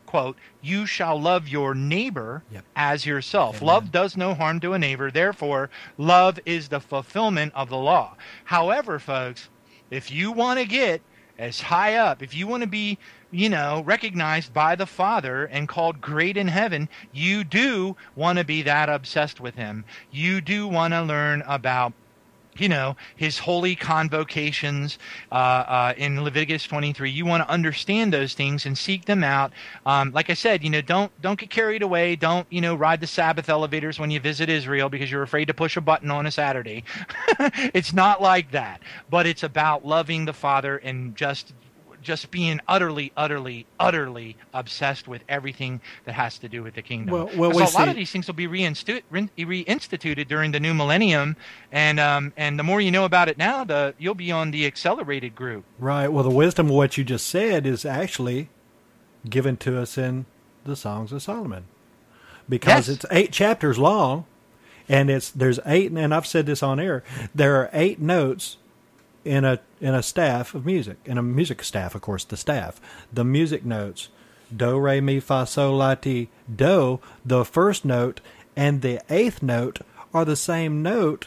quote, you shall love your neighbor Yep. as yourself. Amen. Love does no harm to a neighbor. Therefore, love is the fulfillment of the law. However, folks, if you want to get as high up, if you want to be, recognized by the Father and called great in heaven, you do want to be that obsessed with him. You do want to learn about his holy convocations in Leviticus 23. You want to understand those things and seek them out. Like I said, don't get carried away. Don't, ride the Sabbath elevators when you visit Israel because you're afraid to push a button on a Saturday. It's not like that. But it's about loving the Father and just being utterly, utterly, utterly obsessed with everything that has to do with the kingdom. Well, so a lot of these things will be reinstituted during the new millennium, and the more you know about it now, you'll be on the accelerated group. Right. Well, the wisdom of what you just said is actually given to us in the Songs of Solomon, because it's 8 chapters long, and there's 8, and I've said this on air. There are 8 notes in a staff of music, in a music staff, of course, the music notes, do, re, mi, fa, sol, la, ti, do, the first note and the 8th note are the same note,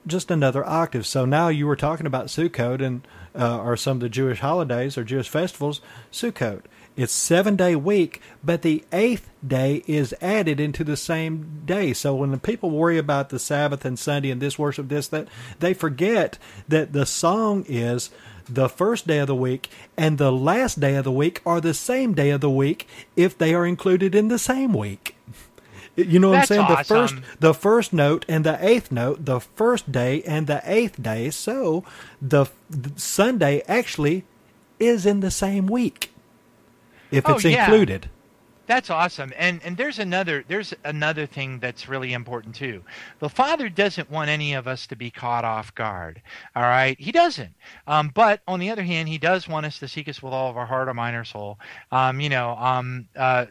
just another octave. So now you were talking about Sukkot and or some of the Jewish holidays or Jewish festivals. Sukkot, it's 7-day week, but the 8th day is added into the same day. So when the people worry about the Sabbath and Sunday and this worship, this, that, they forget that the song is the first day of the week and the last day of the week are the same day of the week if they are included in the same week. You know what I'm saying? Awesome. The first note and the 8th note, the first day and the 8th day. So the Sunday actually is in the same week if it's included. That's awesome. And there's another thing that's really important too. The Father doesn't want any of us to be caught off guard. All right? He doesn't. But on the other hand, he does want us to seek us with all of our heart, our mind, our soul.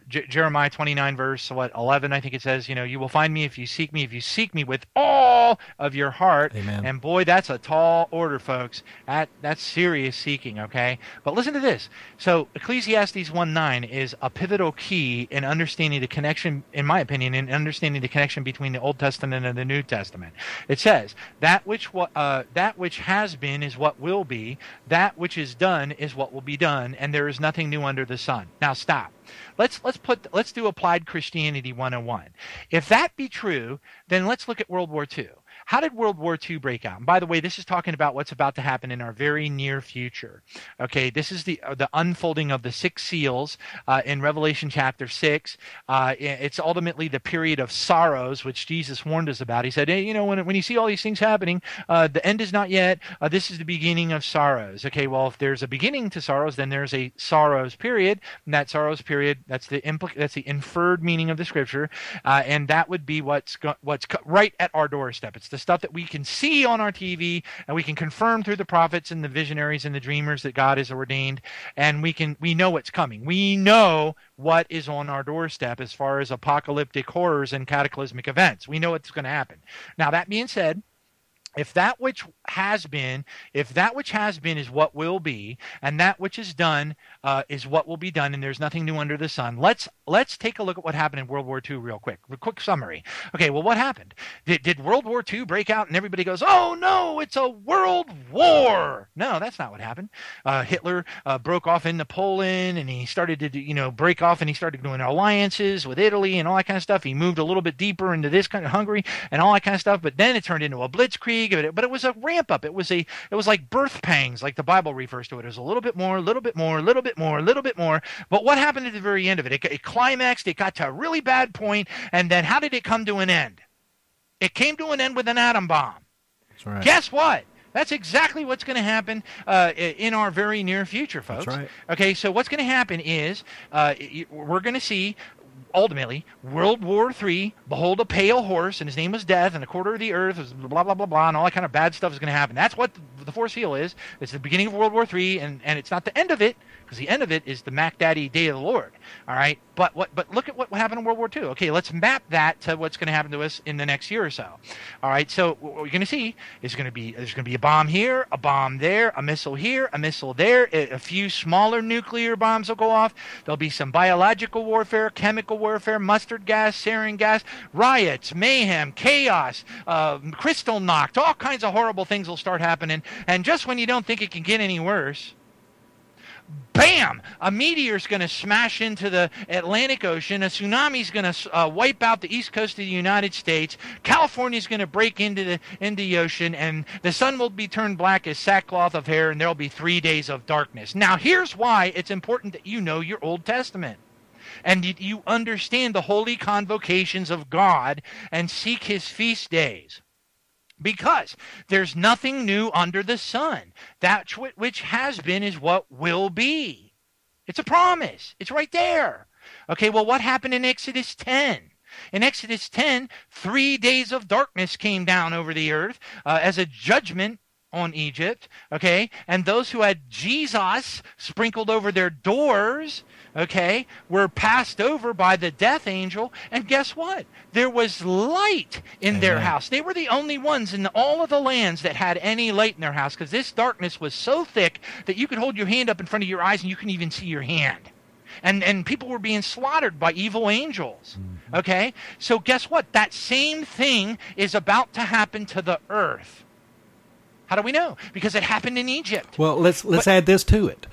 Jeremiah 29 verse 11, I think it says, you will find me if you seek me with all of your heart. Amen. And boy, that's a tall order, folks. That's serious seeking, okay? But listen to this. So Ecclesiastes 1:9 is a pivotal key in understanding the connection, in my opinion, in understanding the connection between the Old Testament and the New Testament. It says, that which has been is what will be, that which is done is what will be done, and there is nothing new under the sun. Now stop. Let's do Applied Christianity 101. If that be true, then let's look at World War II. How did World War II break out? And by the way, this is talking about what's about to happen in our very near future. Okay, this is the unfolding of the 6 seals in Revelation chapter 6. It's ultimately the period of sorrows, which Jesus warned us about. He said, hey, when you see all these things happening, the end is not yet. This is the beginning of sorrows. Okay, well, if there's a beginning to sorrows, then there's a sorrows period. And that sorrows period, that's the inferred meaning of the scripture, and that would be what's right at our doorstep. It's the stuff that we can see on our TV, and we can confirm through the prophets and the visionaries and the dreamers that God has ordained, and we know what's coming. We know what is on our doorstep as far as apocalyptic horrors and cataclysmic events. We know what's going to happen. Now, that being said, if that which has been is what will be, and that which is done is what will be done, and there's nothing new under the sun, let's take a look at what happened in World War II real quick. A quick summary. Okay, well, what happened? Did World War II break out and everybody goes, oh no, it's a world war? No, that's not what happened. Hitler broke off into Poland, and he started to break off, and he started doing alliances with Italy and all that kind of stuff. He moved a little bit deeper into this kind of Hungary and all that kind of stuff, but then it turned into a blitzkrieg. But it was a ramp up. It was like birth pangs, like the Bible refers to it. It was a little bit more, a little bit more, a little bit more, a little bit more. But what happened at the very end of it? It climaxed. It got to a really bad point, and then how did it come to an end? It came to an end with an atom bomb. That's right. Guess what? That's exactly what's going to happen in our very near future, folks. That's right. Okay, so what's going to happen is we're going to see, ultimately, World War III, behold a pale horse, and his name was Death, and a quarter of the earth was blah, blah, blah, blah, and all that kind of bad stuff is going to happen. That's what the fourth seal is. It's the beginning of World War III, and it's not the end of it, because because the end of it is the Mac Daddy Day of the Lord. All right, but look at what happened in World War II. Okay, let's map that to what's going to happen to us in the next year or so. All right, so what we're going to see is there's going to be a bomb here, a bomb there, a missile here, a missile there. A few smaller nuclear bombs will go off. There'll be some biological warfare, chemical warfare, mustard gas, sarin gas, riots, mayhem, chaos, crystal knocked, all kinds of horrible things will start happening. And just when you don't think it can get any worse, bam! A meteor's going to smash into the Atlantic Ocean. A tsunami's going to wipe out the east coast of the United States. California's going to break into the ocean, and the sun will be turned black as sackcloth of hair, and there'll be 3 days of darkness. Now, here's why it's important that you know your Old Testament, and you understand the holy convocations of God and seek his feast days. Because there's nothing new under the sun. That which has been is what will be. It's a promise. It's right there. Okay, well, what happened in Exodus 10? In Exodus 10, 3 days of darkness came down over the earth as a judgment on Egypt, okay? And those who had Jesus sprinkled over their doors, okay, were passed over by the death angel. And guess what? There was light in their house. They were the only ones in all of the lands that had any light in their house, because this darkness was so thick that you could hold your hand up in front of your eyes and you couldn't even see your hand. And people were being slaughtered by evil angels. Okay? So guess what? That same thing is about to happen to the earth. How do we know? Because it happened in Egypt. Well, let's add this to it.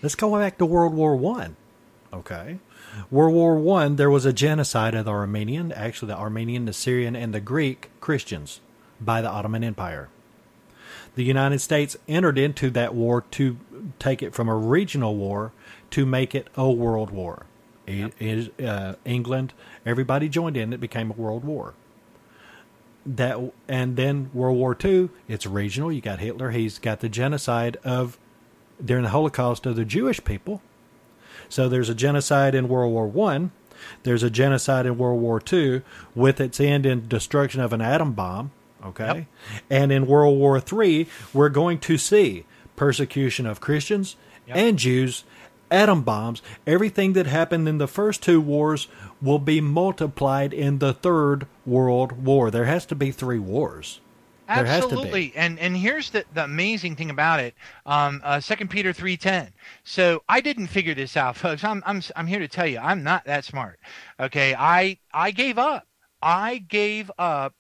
Let's go back to World War I. Okay. World War I, there was a genocide of the Armenian, the Syrian, and the Greek Christians by the Ottoman Empire. The United States entered into that war to take it from a regional war to make it a world war. Yep. England, everybody joined in. It became a world war. And then World War II, it's regional. You got Hitler. He's got the genocide during the Holocaust of the Jewish people. So there's a genocide in World War I. There's a genocide in World War II with its end in destruction of an atom bomb. Okay. Yep. And in World War III, we're going to see persecution of Christians and Jews, atom bombs. Everything that happened in the first two wars will be multiplied in the Third World War. There has to be 3 wars. Absolutely. And here's the amazing thing about it. 2 Peter 3:10. So I didn't figure this out, folks. I'm here to tell you, I'm not that smart. Okay. I gave up. I gave up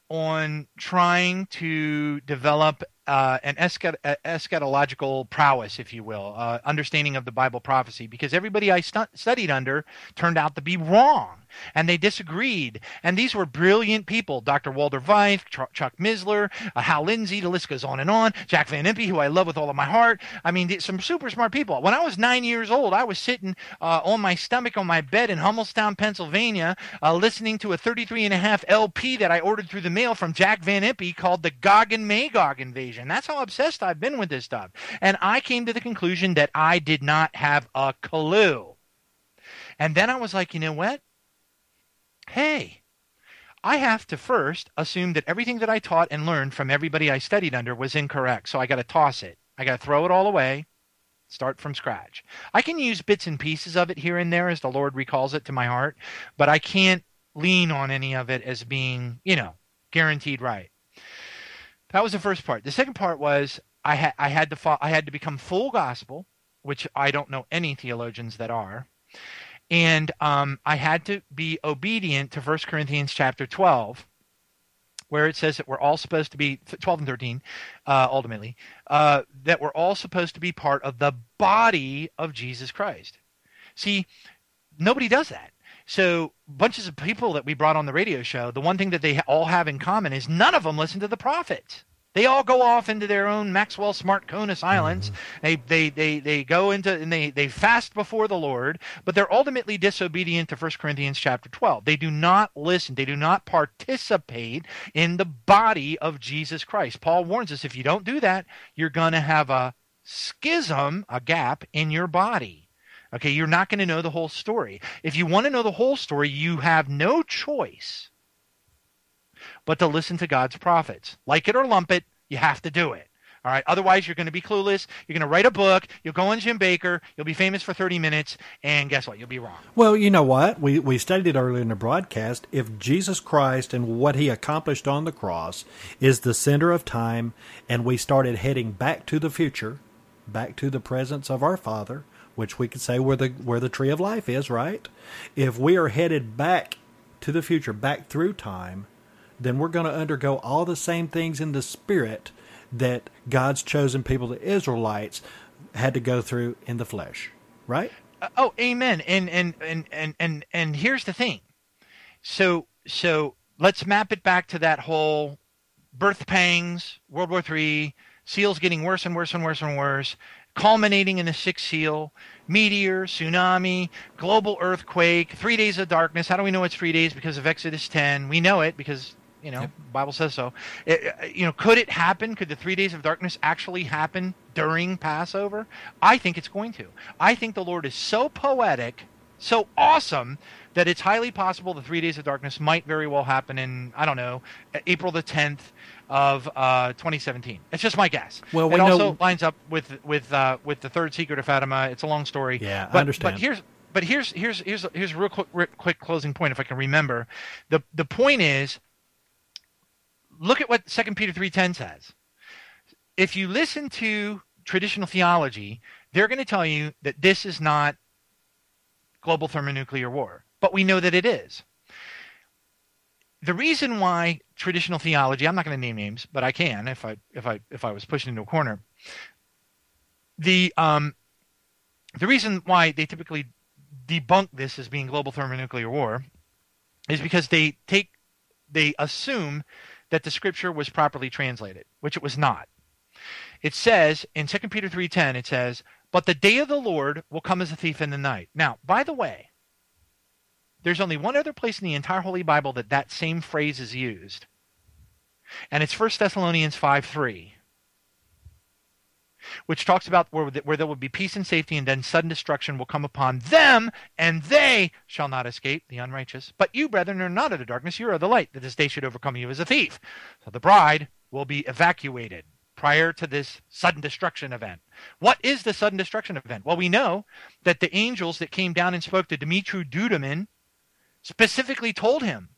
on trying to develop an eschatological prowess, if you will, understanding of the Bible prophecy, because everybody I studied under turned out to be wrong, and they disagreed. And these were brilliant people: Dr. Walter Veith, Chuck Missler, Hal Lindsey, the list goes on and on, Jack Van Impe, who I love with all of my heart. I mean, some super smart people. When I was 9 years old, I was sitting on my stomach on my bed in Hummelstown, Pennsylvania, listening to a 33.5 LP that I ordered through the mail from Jack Van Impe called The Gog and Magog Invasion. That's how obsessed I've been with this stuff. And I came to the conclusion that I did not have a clue. And then I was like, you know what? Hey, I have to first assume that everything that I taught and learned from everybody I studied under was incorrect. So I got to toss it. I got to throw it all away, start from scratch. I can use bits and pieces of it here and there as the Lord recalls it to my heart, but I can't lean on any of it as being, guaranteed right. That was the first part. The second part was I had to become full gospel, which I don't know any theologians that are, and I had to be obedient to 1 Corinthians chapter 12, where it says that we're all supposed to be 12 and 13, ultimately, that we're all supposed to be part of the body of Jesus Christ. See, nobody does that. So bunches of people that we brought on the radio show, the one thing that they all have in common is none of them listen to the prophets. They all go off into their own Maxwell Smart Cone of silence. They go into and they fast before the Lord, but they're ultimately disobedient to 1 Corinthians chapter 12. They do not listen. They do not participate in the body of Jesus Christ. Paul warns us, if you don't do that, you're going to have a schism, a gap in your body. Okay, you're not going to know the whole story. If you want to know the whole story, you have no choice but to listen to God's prophets. Like it or lump it, you have to do it. All right. Otherwise, you're going to be clueless. You're going to write a book. You'll go on Jim Baker. You'll be famous for 30 minutes. And guess what? You'll be wrong. Well, you know what? We studied it earlier in the broadcast. If Jesus Christ and what he accomplished on the cross is the center of time, and we started heading back to the future, back to the presence of our Father, which we could say where the tree of life is, right? If we are headed back to the future, back through time, then we're going to undergo all the same things in the spirit that God's chosen people, the Israelites, had to go through in the flesh, right? Oh, amen. And here's the thing. So let's map it back to that whole birth pangs, World War III, seals getting worse and worse and worse and worse, culminating in the sixth seal, meteor, tsunami, global earthquake, 3 days of darkness. How do we know it's 3 days? Because of Exodus 10. We know it because the Bible says so. Could it happen? Could the 3 days of darkness actually happen during Passover? I think it's going to. I think the Lord is so poetic, so awesome, that it's highly possible the 3 days of darkness might very well happen in, I don't know, April the 10th of 2017. It's just my guess. Well, it also lines up with the third secret of Fatima. It's a long story. Yeah, I understand. But here's a real quick closing point, if I can remember. The point is, look at what 2 Peter 3:10 says. If you listen to traditional theology, they're going to tell you that this is not global thermonuclear war, but we know that it is. The reason why traditional theology, I'm not going to name names, but I can if I was pushed into a corner. The reason why they typically debunk this as being global thermonuclear war is because they assume that the scripture was properly translated, which it was not. It says in 2 Peter 3:10, it says, "But the day of the Lord will come as a thief in the night." Now, by the way, there's only one other place in the entire Holy Bible that same phrase is used. And it's 1 Thessalonians 5:3, which talks about where there will be peace and safety, and then sudden destruction will come upon them, and they shall not escape, the unrighteous. But you, brethren, are not of the darkness, you are of the light, that this day should overcome you as a thief. So the bride will be evacuated prior to this sudden destruction event. What is the sudden destruction event? Well, we know that the angels that came down and spoke to Dumitru Duduman specifically told him,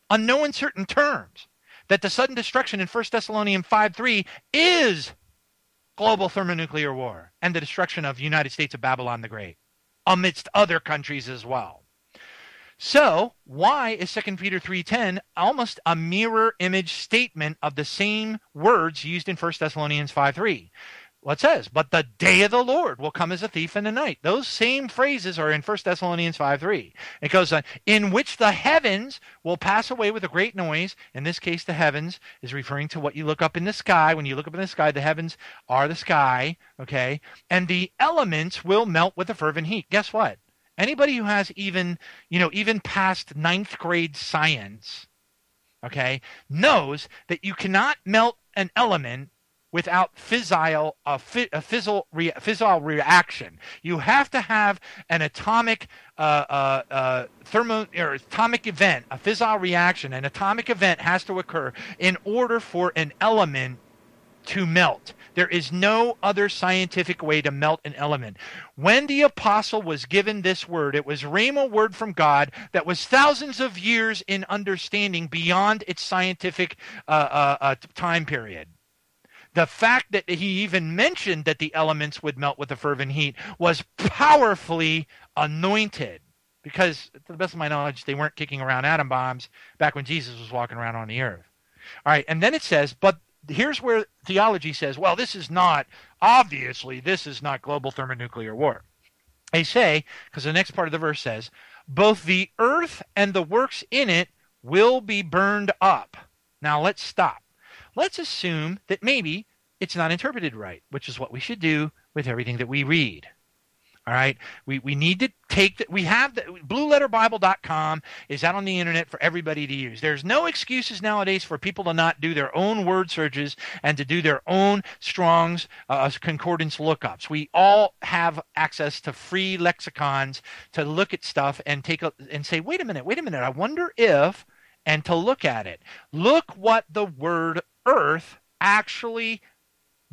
on no uncertain terms, that the sudden destruction in 1 Thessalonians 5:3 is global thermonuclear war and the destruction of the United States of Babylon the Great, amidst other countries as well. So why is 2 Peter 3:10 almost a mirror image statement of the same words used in 1 Thessalonians 5:3? Well, it says, "But the day of the Lord will come as a thief in the night." Those same phrases are in 1 Thessalonians 5:3. It goes on, "In which the heavens will pass away with a great noise." In this case, the heavens is referring to what you look up in the sky. When you look up in the sky, the heavens are the sky, okay? "And the elements will melt with a fervent heat." Guess what? Anybody who has even past 9th grade science, okay, knows that you cannot melt an element without fissile reaction. You have to have an atomic atomic event, a fissile reaction. An atomic event has to occur in order for an element to melt. There is no other scientific way to melt an element. When the apostle was given this word, it was rhema word from God that was thousands of years in understanding beyond its scientific time period. The fact that he even mentioned that the elements would melt with a fervent heat was powerfully anointed, because to the best of my knowledge, they weren't kicking around atom bombs back when Jesus was walking around on the earth. All right, and then it says, but here's where theology says, well, this is not global thermonuclear war. They say, because the next part of the verse says, both the earth and the works in it will be burned up. Now let's stop. Let's assume that maybe it's not interpreted right, which is what we should do with everything that we read. All right, we need to take that. We have the blueletterbible.com is out on the internet for everybody to use. There's no excuses nowadays for people to not do their own word searches and to do their own Strong's concordance lookups. We all have access to free lexicons to look at stuff and say, wait a minute, I wonder if, and to look at it. Look what the word earth actually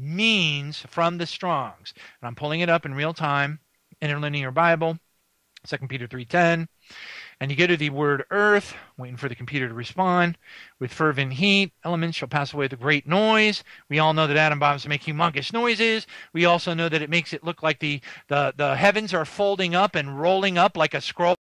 means from the Strongs. And I'm pulling it up in real time, Interlinear Bible, 2 Peter 3:10. And you go to the word earth, waiting for the computer to respond. With fervent heat, elements shall pass away with a great noise. We all know that atom bombs make humongous noises. We also know that it makes it look like the heavens are folding up and rolling up like a scroll.